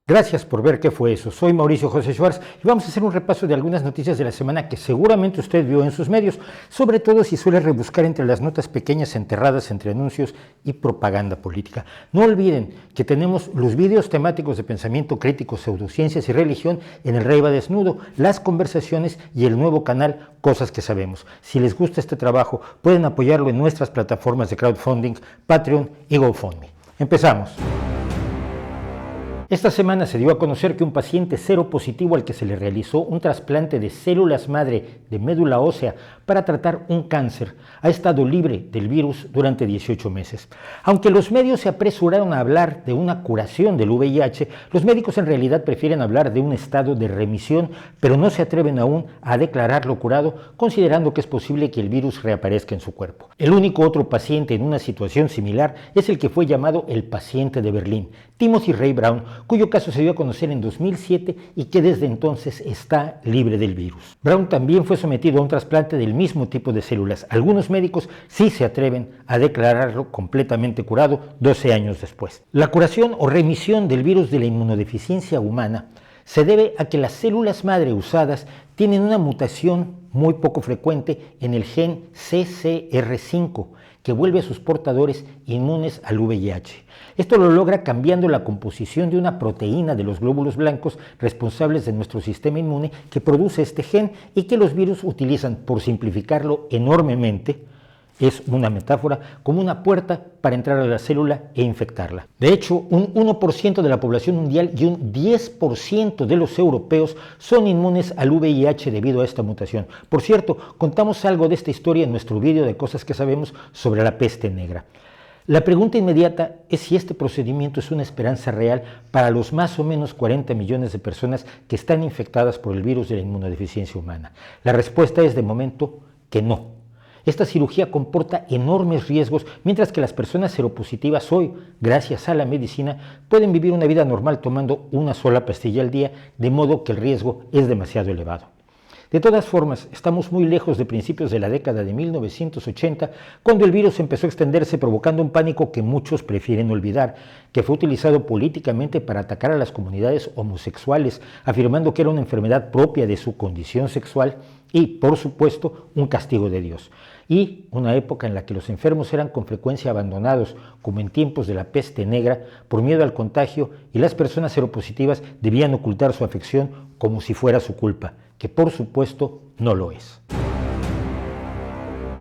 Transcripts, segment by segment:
Gracias por ver qué fue eso. Soy Mauricio José Schwartz y vamos a hacer un repaso de algunas noticias de la semana que seguramente usted vio en sus medios, sobre todo si suele rebuscar entre las notas pequeñas enterradas entre anuncios y propaganda política. No olviden que tenemos los vídeos temáticos de pensamiento crítico, pseudociencias y religión en El Rey va desnudo, las conversaciones y el nuevo canal Cosas que Sabemos. Si les gusta este trabajo, pueden apoyarlo en nuestras plataformas de crowdfunding, Patreon y GoFundMe. Empezamos. Esta semana se dio a conocer que un paciente seropositivo al que se le realizó un trasplante de células madre de médula ósea para tratar un cáncer ha estado libre del virus durante 18 meses. Aunque los medios se apresuraron a hablar de una curación del VIH, los médicos en realidad prefieren hablar de un estado de remisión, pero no se atreven aún a declararlo curado, considerando que es posible que el virus reaparezca en su cuerpo. El único otro paciente en una situación similar es el que fue llamado el paciente de Berlín, Timothy Ray Brown, cuyo caso se dio a conocer en 2007 y que desde entonces está libre del virus. Brown también fue sometido a un trasplante del mismo tipo de células. Algunos médicos sí se atreven a declararlo completamente curado 12 años después. La curación o remisión del virus de la inmunodeficiencia humana se debe a que las células madre usadas tienen una mutación muy poco frecuente en el gen CCR5, que vuelve a sus portadores inmunes al VIH. Esto lo logra cambiando la composición de una proteína de los glóbulos blancos responsables de nuestro sistema inmune que produce este gen y que los virus utilizan, por simplificarlo enormemente, es una metáfora, como una puerta para entrar a la célula e infectarla. De hecho, un 1% de la población mundial y un 10% de los europeos son inmunes al VIH debido a esta mutación. Por cierto, contamos algo de esta historia en nuestro vídeo de Cosas que Sabemos sobre la peste negra. La pregunta inmediata es si este procedimiento es una esperanza real para los más o menos 40 millones de personas que están infectadas por el virus de la inmunodeficiencia humana. La respuesta es de momento que no. Esta cirugía comporta enormes riesgos, mientras que las personas seropositivas hoy, gracias a la medicina, pueden vivir una vida normal tomando una sola pastilla al día, de modo que el riesgo es demasiado elevado. De todas formas, estamos muy lejos de principios de la década de 1980, cuando el virus empezó a extenderse provocando un pánico que muchos prefieren olvidar, que fue utilizado políticamente para atacar a las comunidades homosexuales, afirmando que era una enfermedad propia de su condición sexual y, por supuesto, un castigo de Dios. Y una época en la que los enfermos eran con frecuencia abandonados, como en tiempos de la peste negra, por miedo al contagio, y las personas seropositivas debían ocultar su afección como si fuera su culpa, que por supuesto no lo es.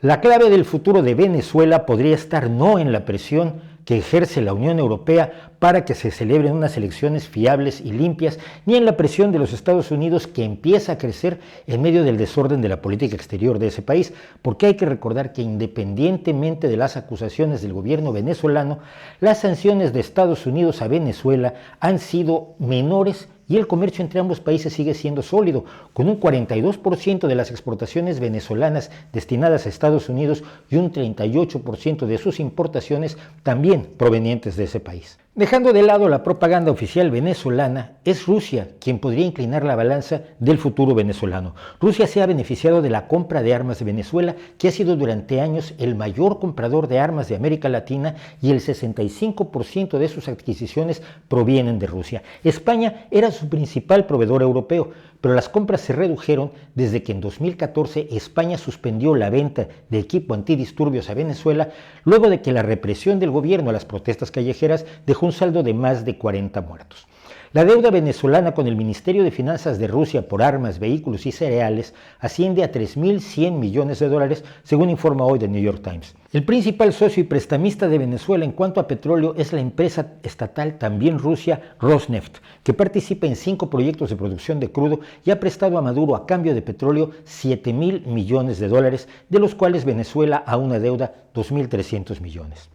La clave del futuro de Venezuela podría estar no en la presión que ejerce la Unión Europea para que se celebren unas elecciones fiables y limpias, ni en la presión de los Estados Unidos que empieza a crecer en medio del desorden de la política exterior de ese país, porque hay que recordar que independientemente de las acusaciones del gobierno venezolano, las sanciones de Estados Unidos a Venezuela han sido menores y el comercio entre ambos países sigue siendo sólido, con un 42% de las exportaciones venezolanas destinadas a Estados Unidos y un 38% de sus importaciones también provenientes de ese país. Dejando de lado la propaganda oficial venezolana, es Rusia quien podría inclinar la balanza del futuro venezolano. Rusia se ha beneficiado de la compra de armas de Venezuela, que ha sido durante años el mayor comprador de armas de América Latina, y el 65% de sus adquisiciones provienen de Rusia. España era su principal proveedor europeo, pero las compras se redujeron desde que en 2014 España suspendió la venta de equipo antidisturbios a Venezuela, luego de que la represión del gobierno a las protestas callejeras dejó un saldo de más de 40 muertos. La deuda venezolana con el Ministerio de Finanzas de Rusia por armas, vehículos y cereales asciende a 3.100 millones de dólares, según informa hoy The New York Times. El principal socio y prestamista de Venezuela en cuanto a petróleo es la empresa estatal, también Rusia, Rosneft, que participa en 5 proyectos de producción de crudo y ha prestado a Maduro a cambio de petróleo 7.000 millones de dólares, de los cuales Venezuela aún adeuda 2.300 millones.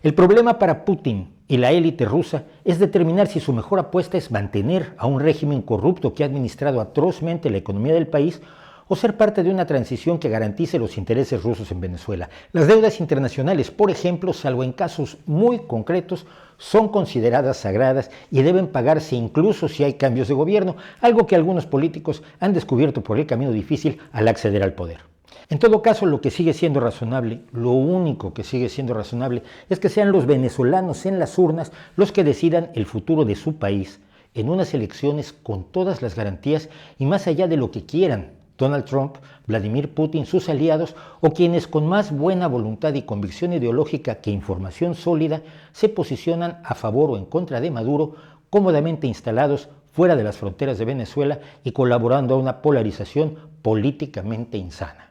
El problema para Putin y la élite rusa es determinar si su mejor apuesta es mantener a un régimen corrupto que ha administrado atrozmente la economía del país o ser parte de una transición que garantice los intereses rusos en Venezuela. Las deudas internacionales, por ejemplo, salvo en casos muy concretos, son consideradas sagradas y deben pagarse incluso si hay cambios de gobierno, algo que algunos políticos han descubierto por el camino difícil al acceder al poder. En todo caso, lo que sigue siendo razonable, lo único que sigue siendo razonable, es que sean los venezolanos en las urnas los que decidan el futuro de su país en unas elecciones con todas las garantías y más allá de lo que quieran Donald Trump, Vladimir Putin, sus aliados o quienes con más buena voluntad y convicción ideológica que información sólida se posicionan a favor o en contra de Maduro, cómodamente instalados fuera de las fronteras de Venezuela y colaborando a una polarización políticamente insana.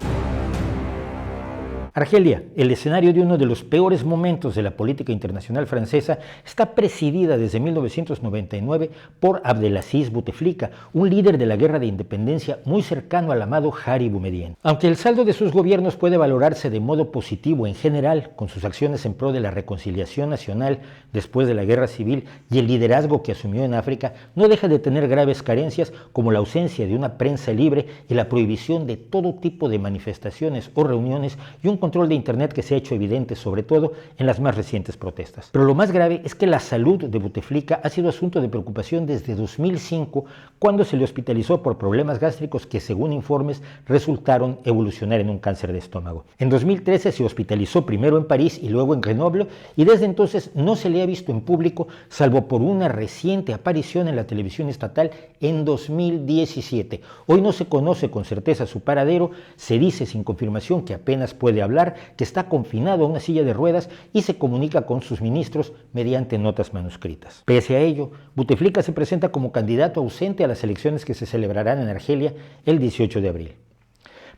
Argelia, el escenario de uno de los peores momentos de la política internacional francesa, está presidida desde 1999 por Abdelaziz Bouteflika, un líder de la guerra de independencia muy cercano al amado Hary Boumediene. Aunque el saldo de sus gobiernos puede valorarse de modo positivo en general, con sus acciones en pro de la reconciliación nacional después de la guerra civil y el liderazgo que asumió en África, no deja de tener graves carencias como la ausencia de una prensa libre y la prohibición de todo tipo de manifestaciones o reuniones y un control de Internet que se ha hecho evidente sobre todo en las más recientes protestas. Pero lo más grave es que la salud de Bouteflika ha sido asunto de preocupación desde 2005, cuando se le hospitalizó por problemas gástricos que, según informes, resultaron evolucionar en un cáncer de estómago. En 2013 se hospitalizó primero en París y luego en Grenoble, y desde entonces no se le ha visto en público, salvo por una reciente aparición en la televisión estatal en 2017. Hoy no se conoce con certeza su paradero, se dice sin confirmación que apenas puede hablar, que está confinado a una silla de ruedas y se comunica con sus ministros mediante notas manuscritas. Pese a ello, Bouteflika se presenta como candidato ausente a las elecciones que se celebrarán en Argelia el 18 de abril.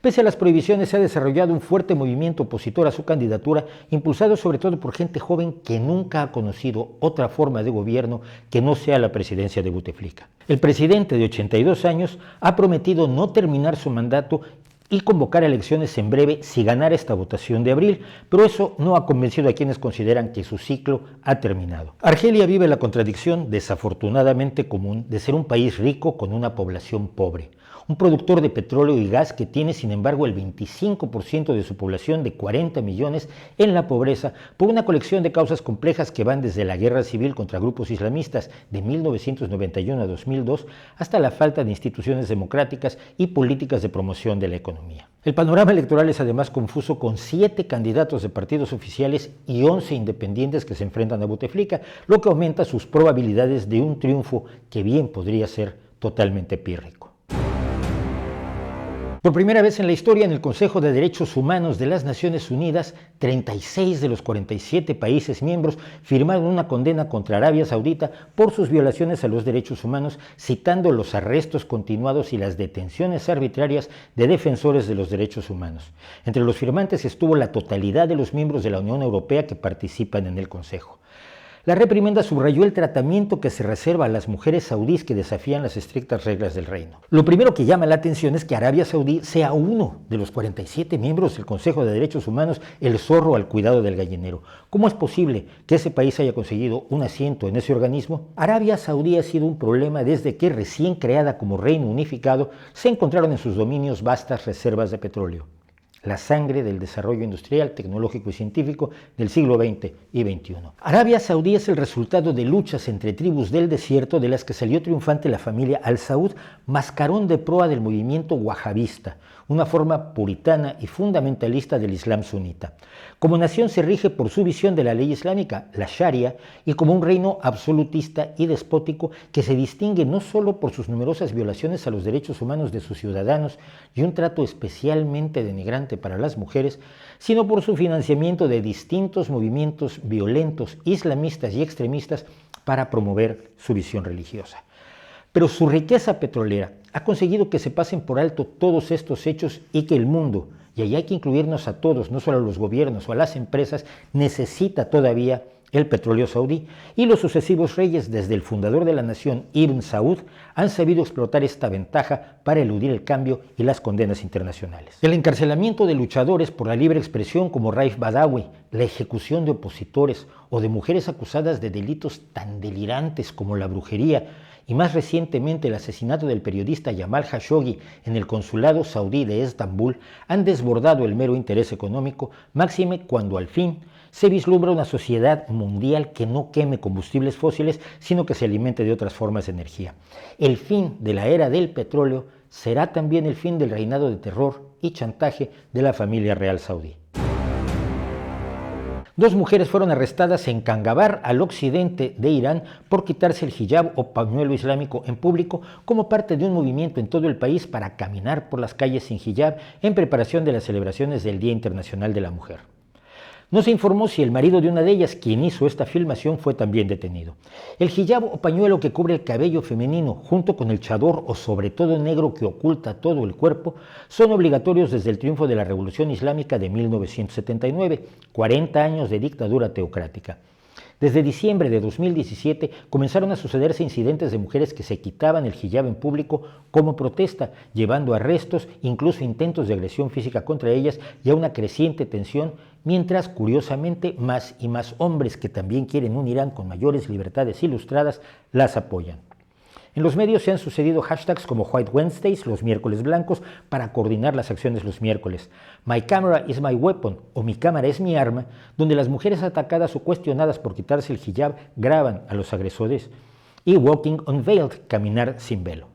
Pese a las prohibiciones, se ha desarrollado un fuerte movimiento opositor a su candidatura, impulsado sobre todo por gente joven que nunca ha conocido otra forma de gobierno que no sea la presidencia de Bouteflika. El presidente de 82 años ha prometido no terminar su mandato y convocar elecciones en breve si ganara esta votación de abril, pero eso no ha convencido a quienes consideran que su ciclo ha terminado. Argelia vive la contradicción desafortunadamente común de ser un país rico con una población pobre, un productor de petróleo y gas que tiene sin embargo el 25% de su población de 40 millones en la pobreza por una colección de causas complejas que van desde la guerra civil contra grupos islamistas de 1991 a 2002 hasta la falta de instituciones democráticas y políticas de promoción de la economía. El panorama electoral es además confuso, con 7 candidatos de partidos oficiales y 11 independientes que se enfrentan a Bouteflika, lo que aumenta sus probabilidades de un triunfo que bien podría ser totalmente pírrico. Por primera vez en la historia, en el Consejo de Derechos Humanos de las Naciones Unidas, 36 de los 47 países miembros firmaron una condena contra Arabia Saudita por sus violaciones a los derechos humanos, citando los arrestos continuados y las detenciones arbitrarias de defensores de los derechos humanos. Entre los firmantes estuvo la totalidad de los miembros de la Unión Europea que participan en el Consejo. La reprimenda subrayó el tratamiento que se reserva a las mujeres saudíes que desafían las estrictas reglas del reino. Lo primero que llama la atención es que Arabia Saudí sea uno de los 47 miembros del Consejo de Derechos Humanos el zorro al cuidado del gallinero. ¿Cómo es posible que ese país haya conseguido un asiento en ese organismo? Arabia Saudí ha sido un problema desde que, recién creada como reino unificado, se encontraron en sus dominios vastas reservas de petróleo, la sangre del desarrollo industrial, tecnológico y científico del siglo XX y XXI. Arabia Saudí es el resultado de luchas entre tribus del desierto de las que salió triunfante la familia Al Saud, mascarón de proa del movimiento wahabista, una forma puritana y fundamentalista del Islam sunita. Como nación se rige por su visión de la ley islámica, la Sharia, y como un reino absolutista y despótico que se distingue no solo por sus numerosas violaciones a los derechos humanos de sus ciudadanos y un trato especialmente denigrante para las mujeres, sino por su financiamiento de distintos movimientos violentos, islamistas y extremistas para promover su visión religiosa. Pero su riqueza petrolera ha conseguido que se pasen por alto todos estos hechos y que el mundo, y ahí hay que incluirnos a todos, no solo a los gobiernos o a las empresas, necesita todavía el petróleo saudí, y los sucesivos reyes, desde el fundador de la nación, Ibn Saud, han sabido explotar esta ventaja para eludir el cambio y las condenas internacionales. El encarcelamiento de luchadores por la libre expresión como Raif Badawi, la ejecución de opositores o de mujeres acusadas de delitos tan delirantes como la brujería, y más recientemente el asesinato del periodista Jamal Khashoggi en el consulado saudí de Estambul, han desbordado el mero interés económico, máxime cuando al fin se vislumbra una sociedad mundial que no queme combustibles fósiles, sino que se alimente de otras formas de energía. El fin de la era del petróleo será también el fin del reinado de terror y chantaje de la familia real saudí. Dos mujeres fueron arrestadas en Kandahar, al occidente de Irán, por quitarse el hijab o pañuelo islámico en público como parte de un movimiento en todo el país para caminar por las calles sin hijab en preparación de las celebraciones del Día Internacional de la Mujer. No se informó si el marido de una de ellas, quien hizo esta filmación, fue también detenido. El hijab o pañuelo que cubre el cabello femenino, junto con el chador o sobre todo negro que oculta todo el cuerpo, son obligatorios desde el triunfo de la Revolución Islámica de 1979, 40 años de dictadura teocrática. Desde diciembre de 2017 comenzaron a sucederse incidentes de mujeres que se quitaban el hijab en público como protesta, llevando a arrestos, incluso intentos de agresión física contra ellas y a una creciente tensión, mientras, curiosamente, más y más hombres que también quieren un Irán con mayores libertades ilustradas las apoyan. En los medios se han sucedido hashtags como White Wednesdays, los miércoles blancos, para coordinar las acciones los miércoles, My Camera is my weapon o Mi cámara es mi arma, donde las mujeres atacadas o cuestionadas por quitarse el hijab graban a los agresores, y Walking Unveiled, caminar sin velo.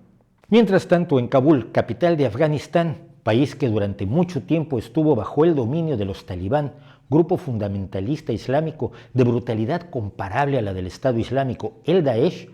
Mientras tanto, en Kabul, capital de Afganistán, país que durante mucho tiempo estuvo bajo el dominio de los talibán, grupo fundamentalista islámico de brutalidad comparable a la del Estado Islámico, el Daesh,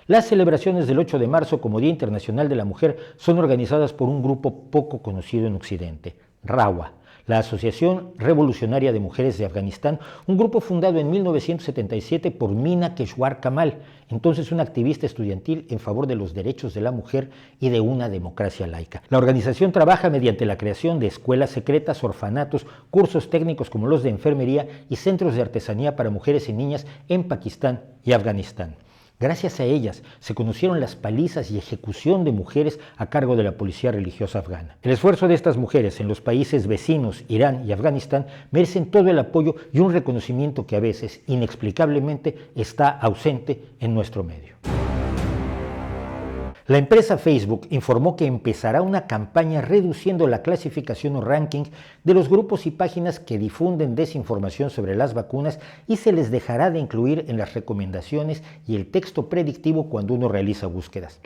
las celebraciones del 8 de marzo como Día Internacional de la Mujer son organizadas por un grupo poco conocido en Occidente, RAWA, la Asociación Revolucionaria de Mujeres de Afganistán, un grupo fundado en 1977 por Mina Keshwar Kamal, entonces una activista estudiantil en favor de los derechos de la mujer y de una democracia laica. La organización trabaja mediante la creación de escuelas secretas, orfanatos, cursos técnicos como los de enfermería y centros de artesanía para mujeres y niñas en Pakistán y Afganistán. Gracias a ellas se conocieron las palizas y ejecución de mujeres a cargo de la policía religiosa afgana. El esfuerzo de estas mujeres en los países vecinos, Irán y Afganistán, merecen todo el apoyo y un reconocimiento que a veces, inexplicablemente, está ausente en nuestro medio. La empresa Facebook informó que empezará una campaña reduciendo la clasificación o ranking de los grupos y páginas que difunden desinformación sobre las vacunas y se les dejará de incluir en las recomendaciones y el texto predictivo cuando uno realiza búsquedas.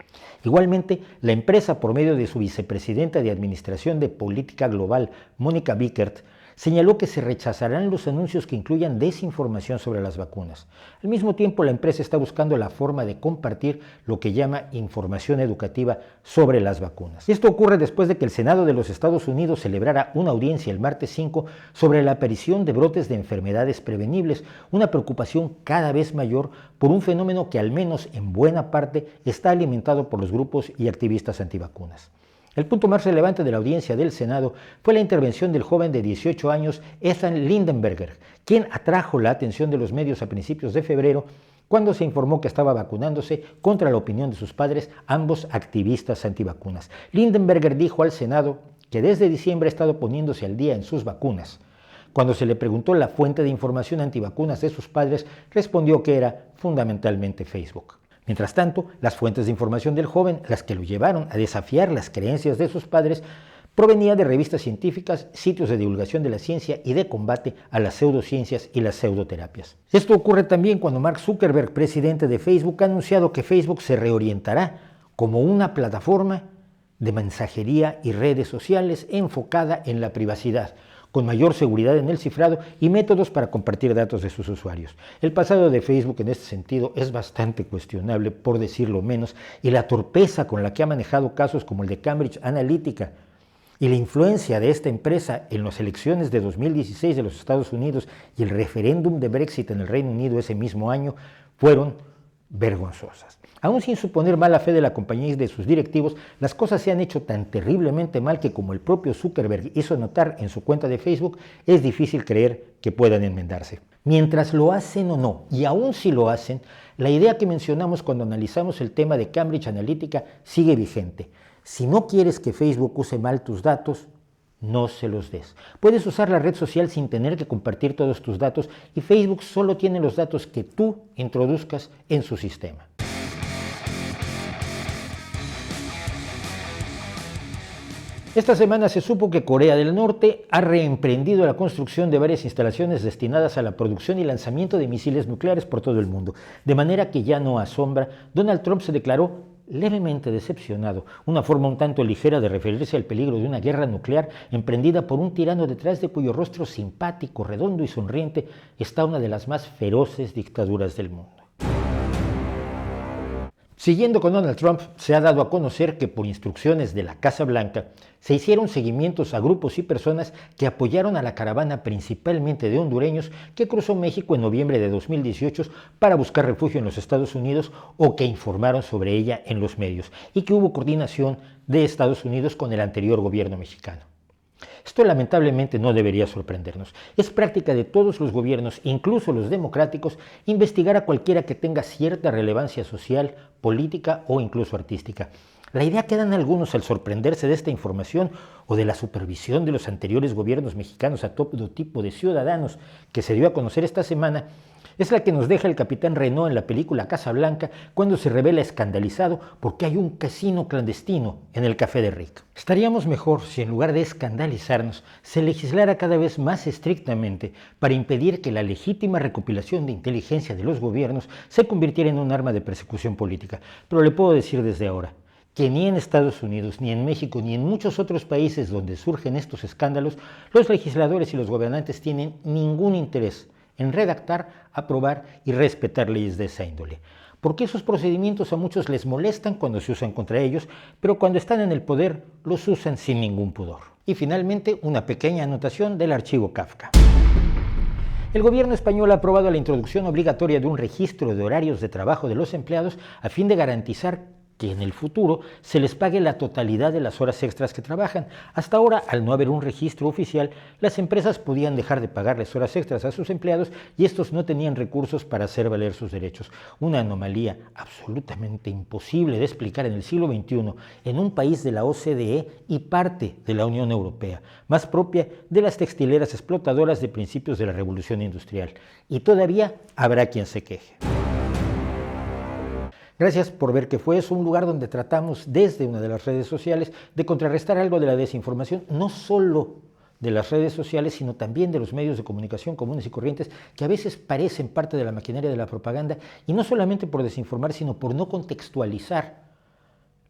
Igualmente, la empresa, por medio de su vicepresidenta de Administración de Política Global, Mónica Vickert, señaló que se rechazarán los anuncios que incluyan desinformación sobre las vacunas. Al mismo tiempo, la empresa está buscando la forma de compartir lo que llama información educativa sobre las vacunas. Esto ocurre después de que el Senado de los Estados Unidos celebrara una audiencia el martes 5 sobre la aparición de brotes de enfermedades prevenibles, una preocupación cada vez mayor por un fenómeno que al menos en buena parte está alimentado por los grupos y activistas antivacunas. El punto más relevante de la audiencia del Senado fue la intervención del joven de 18 años Ethan Lindenberger, quien atrajo la atención de los medios a principios de febrero cuando se informó que estaba vacunándose contra la opinión de sus padres, ambos activistas antivacunas. Lindenberger dijo al Senado que desde diciembre ha estado poniéndose al día en sus vacunas. Cuando se le preguntó la fuente de información antivacunas de sus padres, respondió que era fundamentalmente Facebook. Mientras tanto, las fuentes de información del joven, las que lo llevaron a desafiar las creencias de sus padres, provenían de revistas científicas, sitios de divulgación de la ciencia y de combate a las pseudociencias y las pseudoterapias. Esto ocurre también cuando Mark Zuckerberg, presidente de Facebook, ha anunciado que Facebook se reorientará como una plataforma de mensajería y redes sociales enfocada en la privacidad, con mayor seguridad en el cifrado y métodos para compartir datos de sus usuarios. El pasado de Facebook en este sentido es bastante cuestionable, por decirlo menos, y la torpeza con la que ha manejado casos como el de Cambridge Analytica y la influencia de esta empresa en las elecciones de 2016 de los Estados Unidos y el referéndum de Brexit en el Reino Unido ese mismo año fueron vergonzosas. Aún sin suponer mala fe de la compañía y de sus directivos, las cosas se han hecho tan terriblemente mal que, como el propio Zuckerberg hizo notar en su cuenta de Facebook, es difícil creer que puedan enmendarse. Mientras lo hacen o no, y aún si lo hacen, la idea que mencionamos cuando analizamos el tema de Cambridge Analytica sigue vigente. Si no quieres que Facebook use mal tus datos, no se los des. Puedes usar la red social sin tener que compartir todos tus datos y Facebook solo tiene los datos que tú introduzcas en su sistema. Esta semana se supo que Corea del Norte ha reemprendido la construcción de varias instalaciones destinadas a la producción y lanzamiento de misiles nucleares por todo el mundo. De manera que ya no asombra, Donald Trump se declaró levemente decepcionado, una forma un tanto ligera de referirse al peligro de una guerra nuclear emprendida por un tirano detrás de cuyo rostro simpático, redondo y sonriente está una de las más feroces dictaduras del mundo. Siguiendo con Donald Trump, se ha dado a conocer que por instrucciones de la Casa Blanca se hicieron seguimientos a grupos y personas que apoyaron a la caravana principalmente de hondureños que cruzó México en noviembre de 2018 para buscar refugio en los Estados Unidos o que informaron sobre ella en los medios y que hubo coordinación de Estados Unidos con el anterior gobierno mexicano. Esto lamentablemente no debería sorprendernos. Es práctica de todos los gobiernos, incluso los democráticos, investigar a cualquiera que tenga cierta relevancia social, política o incluso artística. La idea que dan algunos al sorprenderse de esta información o de la supervisión de los anteriores gobiernos mexicanos a todo tipo de ciudadanos que se dio a conocer esta semana es la que nos deja el capitán Renault en la película Casablanca cuando se revela escandalizado porque hay un casino clandestino en el café de Rick. Estaríamos mejor si en lugar de escandalizarnos se legislara cada vez más estrictamente para impedir que la legítima recopilación de inteligencia de los gobiernos se convirtiera en un arma de persecución política. Pero le puedo decir desde ahora que ni en Estados Unidos, ni en México, ni en muchos otros países donde surgen estos escándalos, los legisladores y los gobernantes tienen ningún interés en redactar, aprobar y respetar leyes de esa índole. Porque esos procedimientos a muchos les molestan cuando se usan contra ellos, pero cuando están en el poder los usan sin ningún pudor. Y finalmente, una pequeña anotación del archivo Kafka. El gobierno español ha aprobado la introducción obligatoria de un registro de horarios de trabajo de los empleados a fin de garantizar que en el futuro se les pague la totalidad de las horas extras que trabajan. Hasta ahora, al no haber un registro oficial, las empresas podían dejar de pagarles horas extras a sus empleados y estos no tenían recursos para hacer valer sus derechos. Una anomalía absolutamente imposible de explicar en el siglo XXI en un país de la OCDE y parte de la Unión Europea, más propia de las textileras explotadoras de principios de la Revolución Industrial. Y todavía habrá quien se queje. Gracias por ver que fue eso, un lugar donde tratamos desde una de las redes sociales de contrarrestar algo de la desinformación, no solo de las redes sociales, sino también de los medios de comunicación comunes y corrientes, que a veces parecen parte de la maquinaria de la propaganda, y no solamente por desinformar, sino por no contextualizar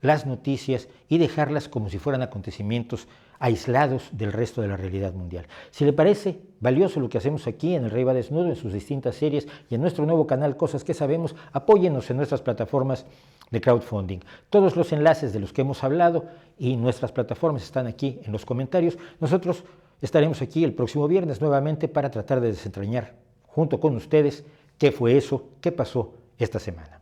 las noticias y dejarlas como si fueran acontecimientos aislados del resto de la realidad mundial. Si le parece valioso lo que hacemos aquí en El Rey va Desnudo, en sus distintas series y en nuestro nuevo canal Cosas que Sabemos, apóyennos en nuestras plataformas de crowdfunding. Todos los enlaces de los que hemos hablado y nuestras plataformas están aquí en los comentarios. Nosotros estaremos aquí el próximo viernes nuevamente para tratar de desentrañar junto con ustedes qué fue eso, qué pasó esta semana.